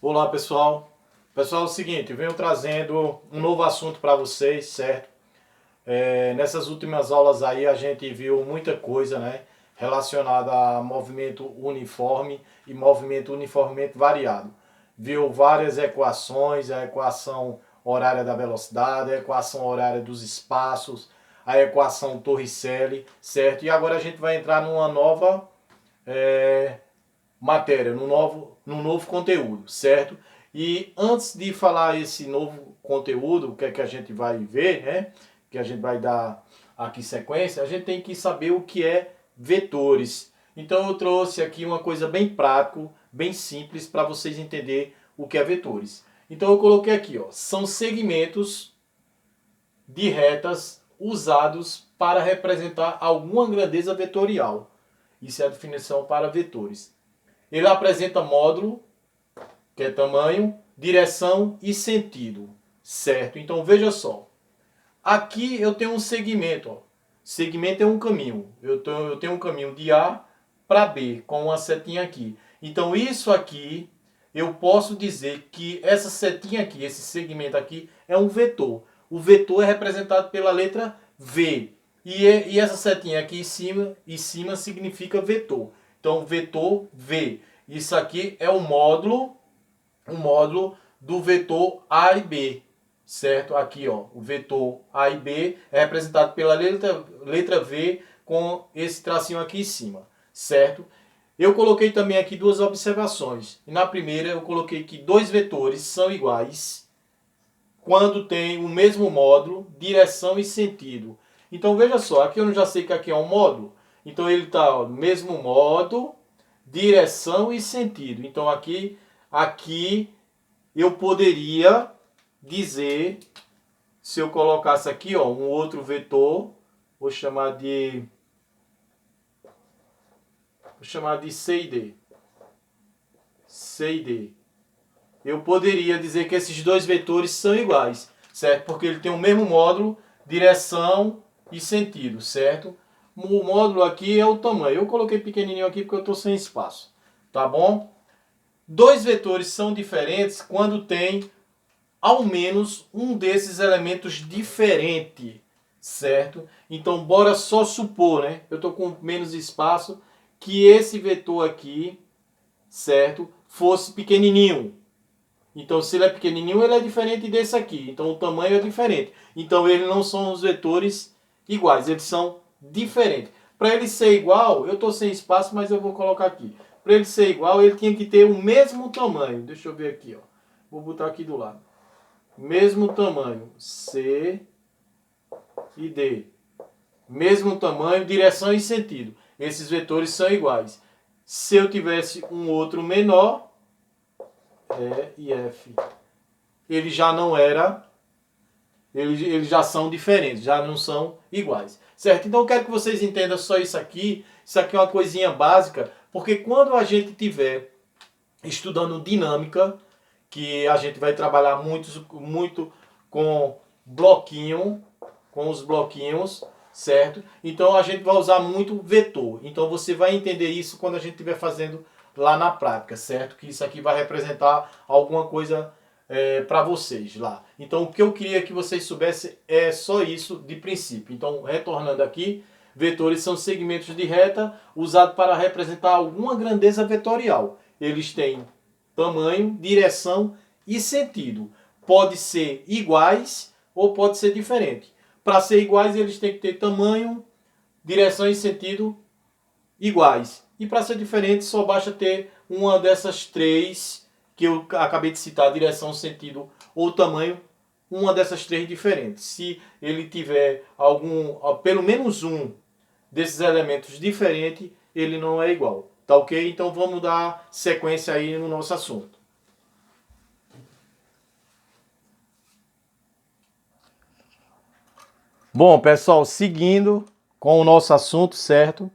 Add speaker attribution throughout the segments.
Speaker 1: Olá pessoal, é o seguinte, eu venho trazendo um novo assunto para vocês, certo? Nessas últimas aulas aí a gente viu muita coisa, né, relacionada a movimento uniforme e movimento uniformemente variado. Viu várias equações, a equação horária da velocidade, a equação horária dos espaços, a equação Torricelli, certo? E agora a gente vai entrar numa nova matéria, no novo conteúdo, certo? E antes de falar esse novo conteúdo, o que é que a gente vai ver, né? Que a gente vai dar aqui sequência, a gente tem que saber o que é vetores. Então eu trouxe aqui uma coisa bem prática, bem simples para vocês entenderem o que é vetores. Então eu coloquei aqui, ó, são segmentos de retas usados para representar alguma grandeza vetorial. Isso é a definição para vetores. Ele apresenta módulo, que é tamanho, direção e sentido, certo? Então veja só, aqui eu tenho um segmento, ó. Segmento é um caminho, eu tenho um caminho de A para B, com uma setinha aqui. Então isso aqui, eu posso dizer que essa setinha aqui, esse segmento aqui, é um vetor. O vetor é representado pela letra V. E essa setinha aqui em cima significa vetor. Então, vetor V. Isso aqui é o módulo do vetor A e B. Certo? Aqui, ó, o vetor A e B é representado pela letra V com esse tracinho aqui em cima. Certo? Eu coloquei também aqui duas observações. E na primeira eu coloquei que dois vetores são iguais quando tem o mesmo módulo, direção e sentido. Então veja só, aqui eu já sei que aqui é um módulo. Então ele está no mesmo modo, direção e sentido. Então aqui eu poderia dizer, se eu colocasse aqui, ó, um outro vetor, vou chamar de C e D. C e D. Eu poderia dizer que esses dois vetores são iguais, certo? Porque ele tem o mesmo módulo, direção e sentido, certo? O módulo aqui é o tamanho. Eu coloquei pequenininho aqui porque eu estou sem espaço, tá bom? Dois vetores são diferentes quando tem ao menos um desses elementos diferente, certo? Então, bora só supor, né? Eu estou com menos espaço, que esse vetor aqui, certo? Fosse pequenininho. Então, se ele é pequenininho, ele é diferente desse aqui. Então, o tamanho é diferente. Então, eles não são os vetores iguais, eles são diferentes. Para ele ser igual, eu estou sem espaço, mas eu vou colocar aqui. Para ele ser igual, ele tinha que ter o mesmo tamanho. Deixa eu ver aqui, ó. Vou botar aqui do lado. Mesmo tamanho, C e D. Mesmo tamanho, direção e sentido. Esses vetores são iguais. Se eu tivesse um outro menor, E e F, ele já não era, eles já são diferentes, já não são iguais, certo? Então eu quero que vocês entendam só isso aqui é uma coisinha básica, porque quando a gente estiver estudando dinâmica, que a gente vai trabalhar muito com bloquinho, com os bloquinhos, certo? Então a gente vai usar muito vetor. Então você vai entender isso quando a gente estiver fazendo lá na prática, certo? Que isso aqui vai representar alguma coisa para vocês lá. Então o que eu queria que vocês soubessem é só isso de princípio. Então, retornando aqui, vetores são segmentos de reta usados para representar alguma grandeza vetorial. Eles têm tamanho, direção e sentido. Pode ser iguais ou pode ser diferente. Para ser iguais, eles têm que ter tamanho, direção e sentido iguais. E para ser diferente, só basta ter uma dessas três que eu acabei de citar, direção, sentido ou tamanho, uma dessas três diferentes. Se ele tiver pelo menos um desses elementos diferente, ele não é igual. Tá ok? Então vamos dar sequência aí no nosso assunto. Bom, pessoal, seguindo com o nosso assunto, certo?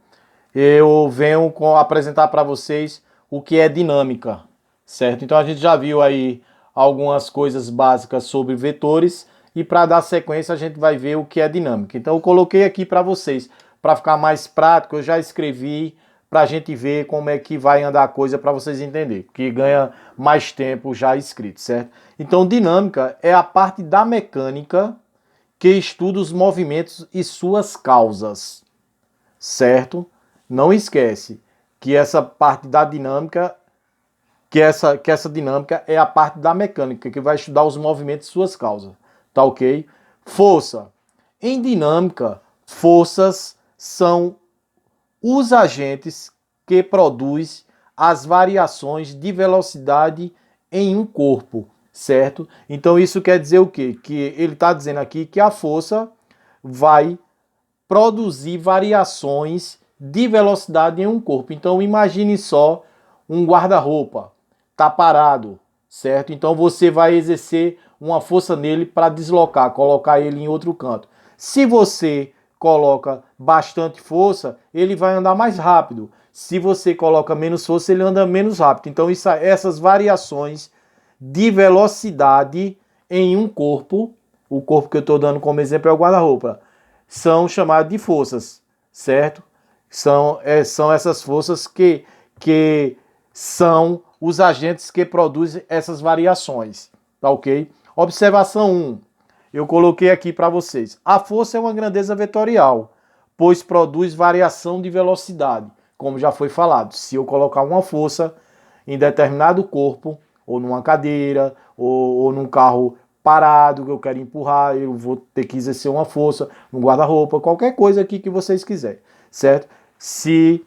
Speaker 1: Eu venho apresentar para vocês o que é dinâmica, certo? Então a gente já viu aí algumas coisas básicas sobre vetores e para dar sequência a gente vai ver o que é dinâmica. Então eu coloquei aqui para vocês, para ficar mais prático, eu já escrevi para a gente ver como é que vai andar a coisa para vocês entenderem, que ganha mais tempo já escrito, certo? Então, dinâmica é a parte da mecânica que estuda os movimentos e suas causas, certo? Não esquece que essa parte da dinâmica, que essa dinâmica é a parte da mecânica, que vai estudar os movimentos e suas causas, tá ok? Força. Em dinâmica, forças são os agentes que produzem as variações de velocidade em um corpo, certo? Então isso quer dizer o quê? Que ele está dizendo aqui que a força vai produzir variações de velocidade em um corpo. Então imagine só um guarda-roupa, tá parado, certo? Então você vai exercer uma força nele para deslocar, colocar ele em outro canto. Se você coloca bastante força, ele vai andar mais rápido. Se você coloca menos força, ele anda menos rápido. Então essas variações de velocidade em um corpo, o corpo que eu estou dando como exemplo é o guarda-roupa, são chamadas de forças, certo? São essas forças que são os agentes que produzem essas variações, tá ok? Observação 1. Eu coloquei aqui para vocês. A força é uma grandeza vetorial, pois produz variação de velocidade, como já foi falado. Se eu colocar uma força em determinado corpo, ou numa cadeira, ou num carro parado que eu quero empurrar, eu vou ter que exercer uma força, no guarda-roupa, qualquer coisa aqui que vocês quiserem, certo? Se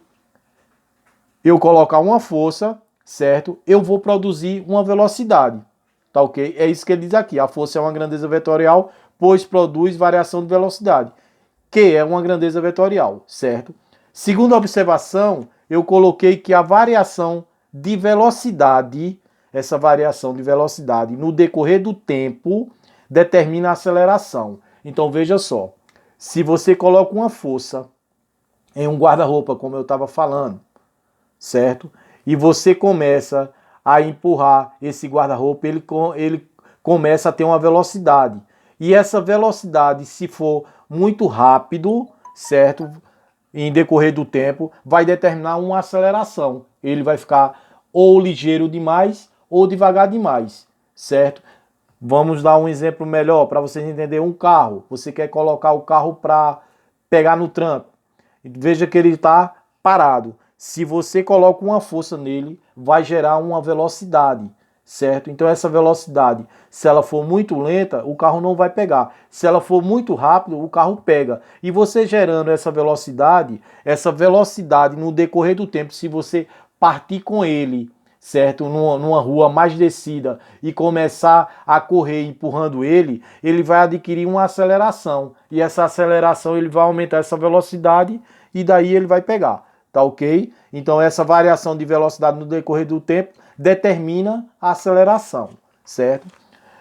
Speaker 1: eu colocar uma força, certo? Eu vou produzir uma velocidade. Tá ok? É isso que ele diz aqui. A força é uma grandeza vetorial, pois produz variação de velocidade, que é uma grandeza vetorial, certo? Segunda observação, eu coloquei que a variação de velocidade, essa variação de velocidade no decorrer do tempo, determina a aceleração. Então veja só, se você coloca uma força em um guarda-roupa, como eu estava falando, certo? E você começa a empurrar esse guarda-roupa, ele começa a ter uma velocidade. E essa velocidade, se for muito rápido, certo? Em decorrer do tempo, vai determinar uma aceleração. Ele vai ficar ou ligeiro demais ou devagar demais, certo? Vamos dar um exemplo melhor para vocês entenderem. Um carro. Você quer colocar o carro para pegar no tranco. Veja que ele está parado. Se você coloca uma força nele, vai gerar uma velocidade, certo? Então essa velocidade, se ela for muito lenta, o carro não vai pegar. Se ela for muito rápido, o carro pega. E você gerando essa velocidade no decorrer do tempo, se você partir com ele, certo? Numa rua mais descida e começar a correr empurrando ele, ele vai adquirir uma aceleração. E essa aceleração ele vai aumentar essa velocidade e daí ele vai pegar. Tá ok? Então essa variação de velocidade no decorrer do tempo determina a aceleração, certo?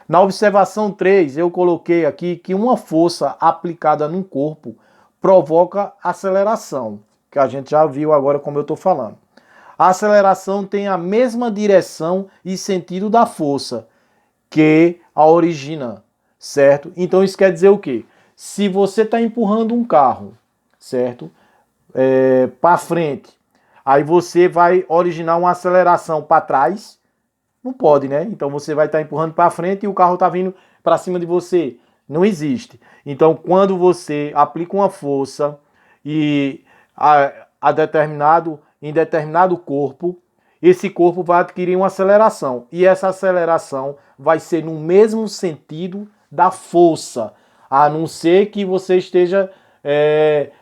Speaker 1: Na observação 3, eu coloquei aqui que uma força aplicada num corpo provoca aceleração, que a gente já viu agora como eu estou falando. A aceleração tem a mesma direção e sentido da força que a origina, certo? Então isso quer dizer o quê? Se você está empurrando um carro, certo? Para frente, aí você vai originar uma aceleração para trás, não pode, né? Então você vai estar empurrando para frente e o carro está vindo para cima de você. Não existe. Então quando você aplica uma força e em determinado corpo, esse corpo vai adquirir uma aceleração. E essa aceleração vai ser no mesmo sentido da força, a não ser que você esteja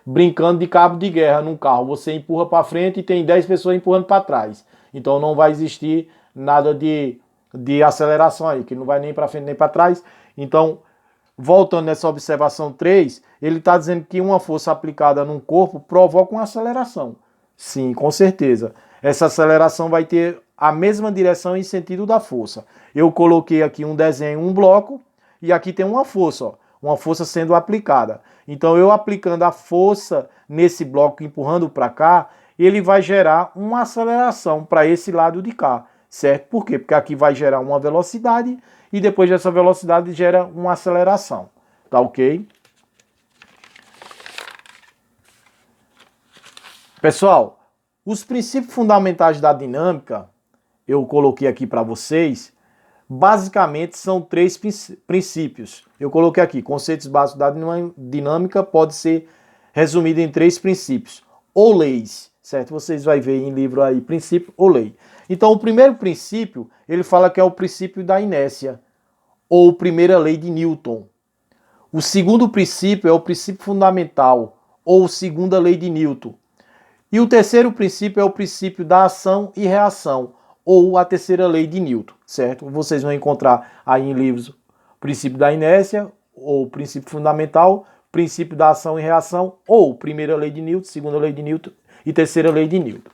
Speaker 1: brincando de cabo de guerra num carro. Você empurra para frente e tem 10 pessoas empurrando para trás. Então não vai existir nada de aceleração aí, que não vai nem para frente nem para trás. Então, voltando nessa observação 3, ele está dizendo que uma força aplicada num corpo provoca uma aceleração. Sim, com certeza. Essa aceleração vai ter a mesma direção e sentido da força. Eu coloquei aqui um desenho, um bloco, e aqui tem uma força, ó, uma força sendo aplicada. Então eu aplicando a força nesse bloco, empurrando para cá, ele vai gerar uma aceleração para esse lado de cá, certo? Por quê? Porque aqui vai gerar uma velocidade e depois dessa velocidade gera uma aceleração, tá ok? Pessoal, Os princípios fundamentais da dinâmica, eu coloquei aqui para vocês, basicamente são 3 princípios. Eu coloquei aqui, conceitos básicos da dinâmica pode ser resumido em 3 princípios, ou leis, certo? Vocês vão ver em livro aí, princípio ou lei. Então, o primeiro princípio, ele fala que é o princípio da inércia, ou primeira lei de Newton. O segundo princípio é o princípio fundamental, ou segunda lei de Newton. E o terceiro princípio é o princípio da ação e reação, ou a terceira lei de Newton, certo? Vocês vão encontrar aí em livros o princípio da inércia, ou princípio fundamental, princípio da ação e reação, ou primeira lei de Newton, segunda lei de Newton e terceira lei de Newton.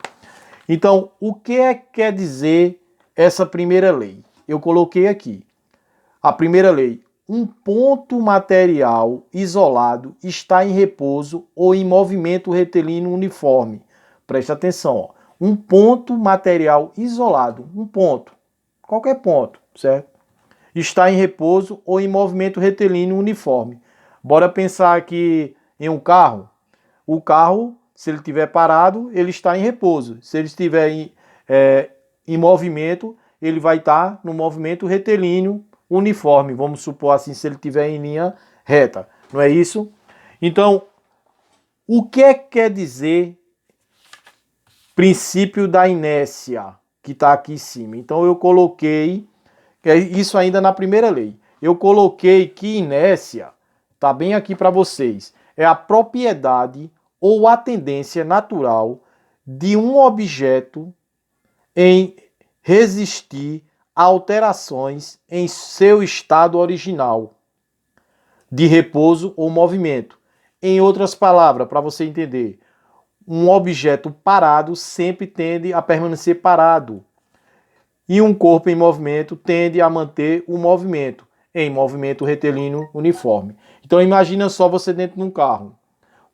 Speaker 1: Então, o que quer dizer essa primeira lei? Eu coloquei aqui. A primeira lei, um ponto material isolado está em repouso ou em movimento retilíneo uniforme. Presta atenção, ó. Um ponto material isolado, um ponto, qualquer ponto, certo? Está em repouso ou em movimento retilíneo uniforme. Bora pensar aqui em um carro. O carro, se ele estiver parado, ele está em repouso. Se ele estiver em movimento, ele vai estar no movimento retilíneo uniforme. Vamos supor assim, se ele estiver em linha reta. Não é isso? Então, o que quer dizer princípio da inércia, que está aqui em cima? Então, eu coloquei, isso ainda na primeira lei, eu coloquei que inércia, está bem aqui para vocês, é a propriedade ou a tendência natural de um objeto em resistir a alterações em seu estado original, de repouso ou movimento. Em outras palavras, para você entender, um objeto parado sempre tende a permanecer parado. E um corpo em movimento tende a manter o movimento, em movimento retilíneo uniforme. Então imagina só você dentro de um carro.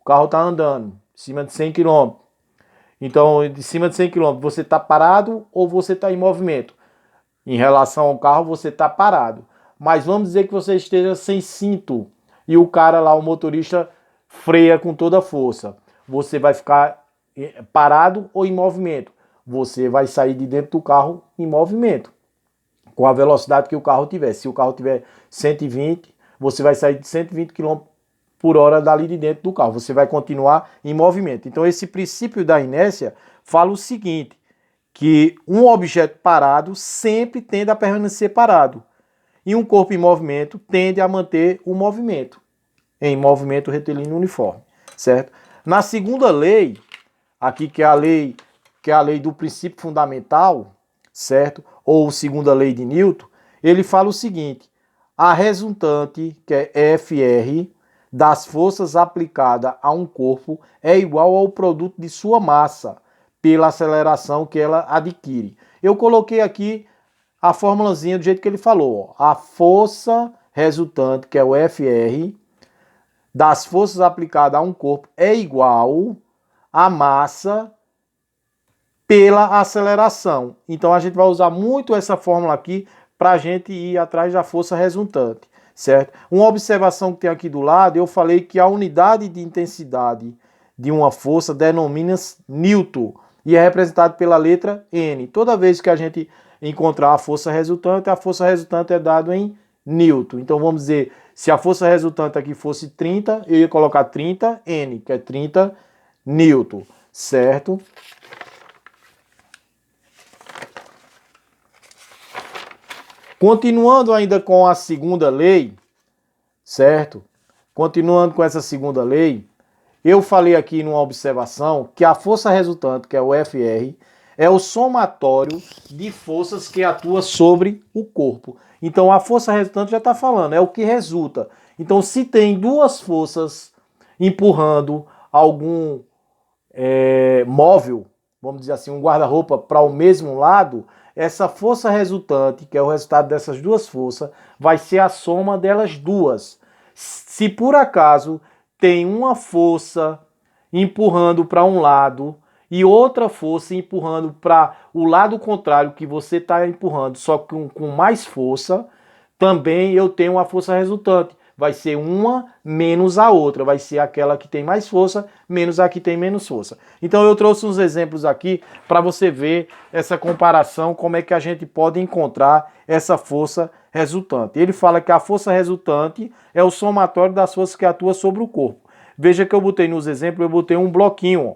Speaker 1: O carro está andando, em cima de 100 km. Então, de cima de 100 km, você está parado ou você está em movimento? Em relação ao carro, você está parado. Mas vamos dizer que você esteja sem cinto e o cara lá, o motorista, freia com toda a força. Você vai ficar parado ou em movimento? Você vai sair de dentro do carro em movimento, com a velocidade que o carro tiver. Se o carro tiver 120, você vai sair de 120 km por hora dali de dentro do carro. Você vai continuar em movimento. Então, esse princípio da inércia fala o seguinte, que um objeto parado sempre tende a permanecer parado. E um corpo em movimento tende a manter o movimento, em movimento retilíneo uniforme, certo? Na segunda lei, aqui que é a lei do princípio fundamental, certo? Ou segunda lei de Newton, ele fala o seguinte, a resultante, que é Fr, das forças aplicadas a um corpo é igual ao produto de sua massa, pela aceleração que ela adquire. Eu coloquei aqui a formulazinha do jeito que ele falou. Ó. A força resultante, que é o Fr, das forças aplicadas a um corpo é igual à massa pela aceleração. Então a gente vai usar muito essa fórmula aqui para a gente ir atrás da força resultante, certo? Uma observação que tem aqui do lado, eu falei que a unidade de intensidade de uma força denomina-se Newton e é representado pela letra N. Toda vez que a gente encontrar a força resultante é dada em Newton. Então vamos dizer, se a força resultante aqui fosse 30, eu ia colocar 30 N, que é 30 Newton, certo? Continuando ainda com a segunda lei, certo? Continuando com essa segunda lei, eu falei aqui numa observação que a força resultante, que é o Fr, é o somatório de forças que atua sobre o corpo. Então a força resultante já está falando, é o que resulta. Então se tem duas forças empurrando algum móvel, vamos dizer assim, um guarda-roupa para o mesmo lado, essa força resultante, que é o resultado dessas duas forças, vai ser a soma delas duas. Se por acaso tem uma força empurrando para um lado e outra força empurrando para o lado contrário que você está empurrando, só que com mais força, também eu tenho uma força resultante, vai ser uma menos a outra, vai ser aquela que tem mais força menos a que tem menos força. Então eu trouxe uns exemplos aqui para você ver essa comparação, como é que a gente pode encontrar essa força resultante. Ele fala que a força resultante é o somatório das forças que atuam sobre o corpo. Veja que eu botei nos exemplos, eu botei um bloquinho, ó.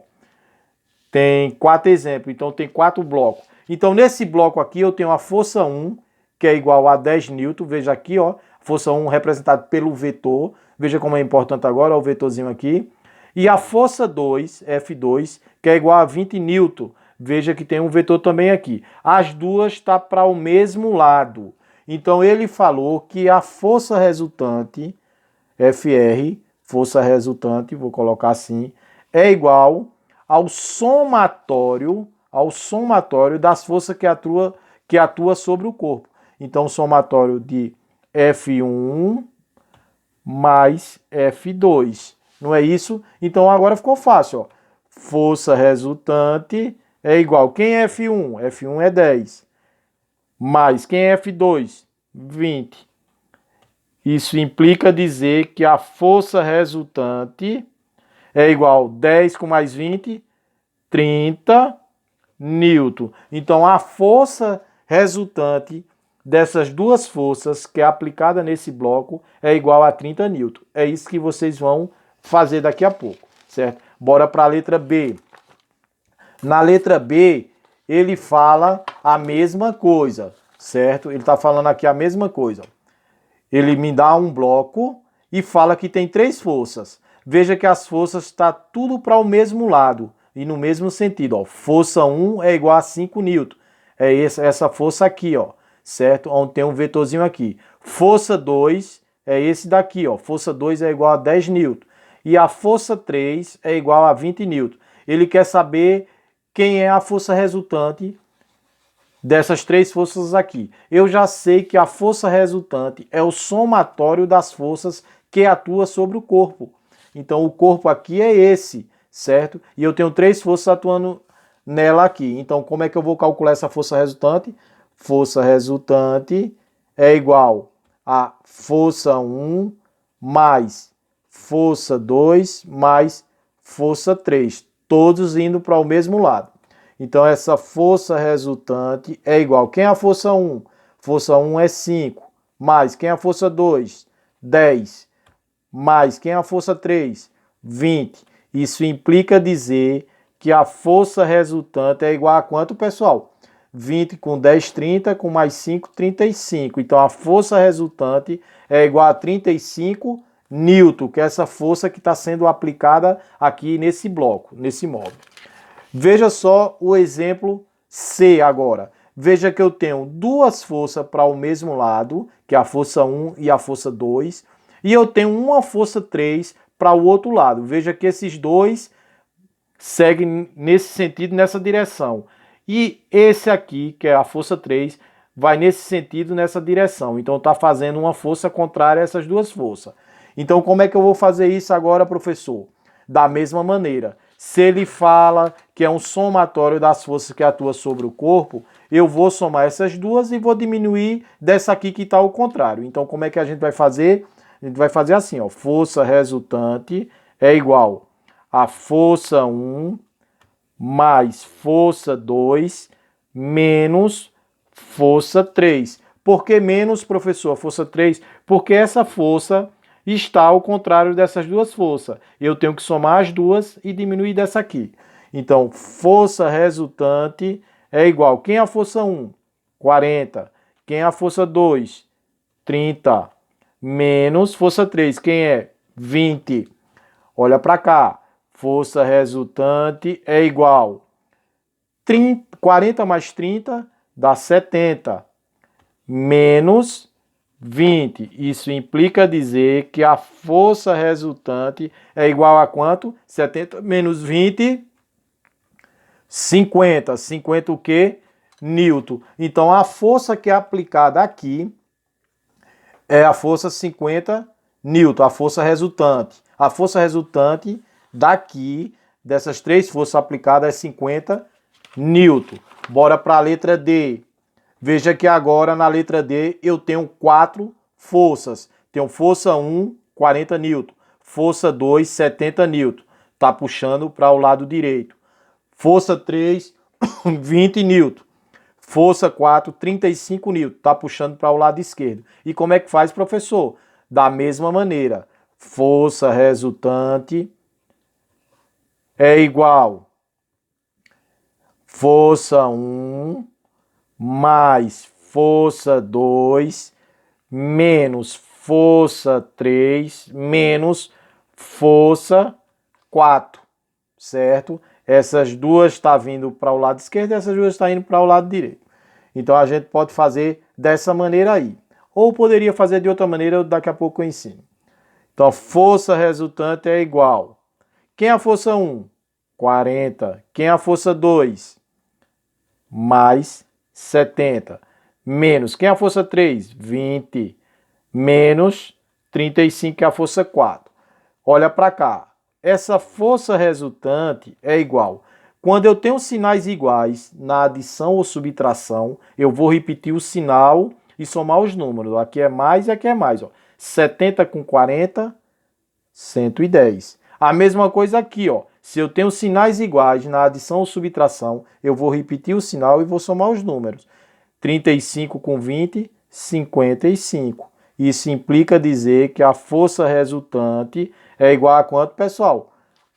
Speaker 1: Tem 4 exemplos, então tem 4 blocos. Então nesse bloco aqui eu tenho a força 1, que é igual a 10 newton. Veja aqui, ó, força 1 representada pelo vetor. Veja como é importante agora, ó, o vetorzinho aqui. E a força 2, F2, que é igual a 20 newton. Veja que tem um vetor também aqui. As duas estão para o mesmo lado. Então ele falou que a força resultante, FR, força resultante, vou colocar assim, é igual ao somatório das forças que atua sobre o corpo. Então, o somatório de F1 mais F2. Não é isso? Então, agora ficou fácil, ó. Força resultante é igual. Quem é F1? F1 é 10. Mais quem é F2? 20. Isso implica dizer que a força resultante é igual 10 com mais 20, 30 newton. Então, a força resultante dessas duas forças que é aplicada nesse bloco é igual a 30 newton. É isso que vocês vão fazer daqui a pouco, certo? Bora para a letra B. Na letra B, ele fala a mesma coisa, certo? Ele está falando aqui a mesma coisa. Ele me dá um bloco e fala que tem 3 forças. Veja que as forças estão tudo para o mesmo lado e no mesmo sentido. Ó. Força 1 é igual a 5 newton. É essa força aqui, ó, certo? Onde tem um vetorzinho aqui. Força 2 é esse daqui, ó. Força 2 é igual a 10 newton. E a força 3 é igual a 20 newton. Ele quer saber quem é a força resultante dessas 3 forças aqui. Eu já sei que a força resultante é o somatório das forças que atua sobre o corpo. Então o corpo aqui é esse, certo? E eu tenho 3 forças atuando nela aqui. Então como é que eu vou calcular essa força resultante? Força resultante é igual a força 1 mais força 2 mais força 3. Todos indo para o mesmo lado. Então, essa força resultante é igual. Quem é a força 1? Força 1 é 5. Mais quem é a força 2? 10. Mais quem é a força 3? 20. Isso implica dizer que a força resultante é igual a quanto, pessoal? 20 com 10, 30, com mais 5, 35. Então, a força resultante é igual a 35 newton, que é essa força que está sendo aplicada aqui nesse bloco, nesse módulo. Veja só o exemplo C agora. Veja que eu tenho 2 forças para o mesmo lado, que é a força 1 e a força 2, e eu tenho uma força 3 para o outro lado. Veja que esses dois seguem nesse sentido, nessa direção. E esse aqui, que é a força 3, vai nesse sentido, nessa direção. Então está fazendo uma força contrária a essas duas forças. Então como é que eu vou fazer isso agora, professor? Da mesma maneira. Se ele fala que é um somatório das forças que atuam sobre o corpo, eu vou somar essas duas e vou diminuir dessa aqui que está ao contrário. Então, como é que a gente vai fazer? A gente vai fazer assim, ó. Força resultante é igual a força 1 mais força 2 menos força 3. Por que menos, professor, força 3? Porque essa força está ao contrário dessas duas forças. Eu tenho que somar as duas e diminuir dessa aqui. Então, força resultante é igual. Quem é a força 1? 40. Quem é a força 2? 30. Menos força 3. Quem é? 20. Olha para cá. Força resultante é igual. 40 mais 30 dá 70. Menos 20. Isso implica dizer que a força resultante é igual a quanto? 70 menos 20, 50. 50 o quê? Newton. Então, a força que é aplicada aqui é a força 50 Newton, a força resultante. A força resultante daqui, dessas 3 forças aplicadas, é 50 Newton. Bora para a letra D. Veja que agora na letra D eu tenho 4 forças. Tenho força 1, 40 newton. Força 2, 70 newton. Está puxando para o lado direito. Força 3, 20 newton. Força 4, 35 newton. Está puxando para o lado esquerdo. E como é que faz, professor? Da mesma maneira. Força resultante é igual força 1 mais força 2 menos força 3 menos força 4, certo? Essas duas estão vindo para o lado esquerdo e essas duas estão indo para o lado direito. Então a gente pode fazer dessa maneira aí. Ou poderia fazer de outra maneira, daqui a pouco eu ensino. Então a força resultante é igual. Quem é a força 1? 40. Quem é a força 2? Mais 70. Menos. Quem é a força 3? 20. Menos 35, que é a força 4. Olha para cá. Essa força resultante é igual. Quando eu tenho sinais iguais na adição ou subtração, eu vou repetir o sinal e somar os números. Aqui é mais e aqui é mais. 70 com 40, 110. A mesma coisa aqui, ó. Se eu tenho sinais iguais na adição ou subtração, eu vou repetir o sinal e vou somar os números. 35 com 20, 55. Isso implica dizer que a força resultante é igual a quanto, pessoal?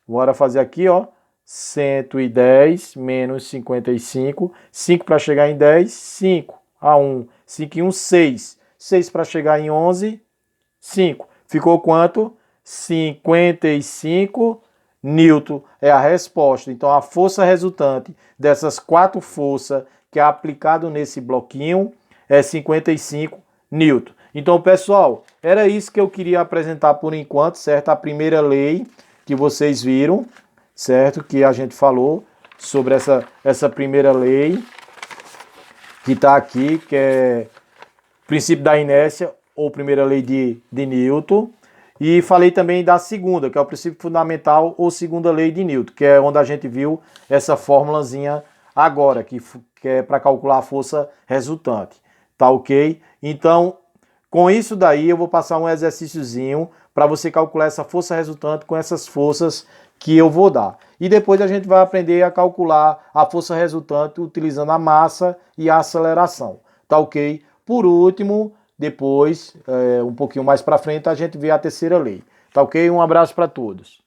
Speaker 1: Bora fazer aqui, ó. 110 menos 55. 5 para chegar em 10, 5 a 1. 5 e 1, 6. 6 para chegar em 11, 5. Ficou quanto? 55 newton é a resposta. Então, a força resultante dessas 4 forças que é aplicado nesse bloquinho é 55 newton. Então, pessoal, era isso que eu queria apresentar por enquanto, certo? A primeira lei que vocês viram, certo? Que a gente falou sobre essa primeira lei que está aqui, que é o princípio da inércia ou primeira lei de Newton. E falei também da segunda, que é o princípio fundamental ou segunda lei de Newton, que é onde a gente viu essa formulazinha agora, que é para calcular a força resultante. Tá ok? Então, com isso daí, eu vou passar um exercíciozinho para você calcular essa força resultante com essas forças que eu vou dar. E depois a gente vai aprender a calcular a força resultante utilizando a massa e a aceleração. Tá ok? Por último, depois, um pouquinho mais para frente, a gente vê a terceira lei. Tá ok? Um abraço para todos.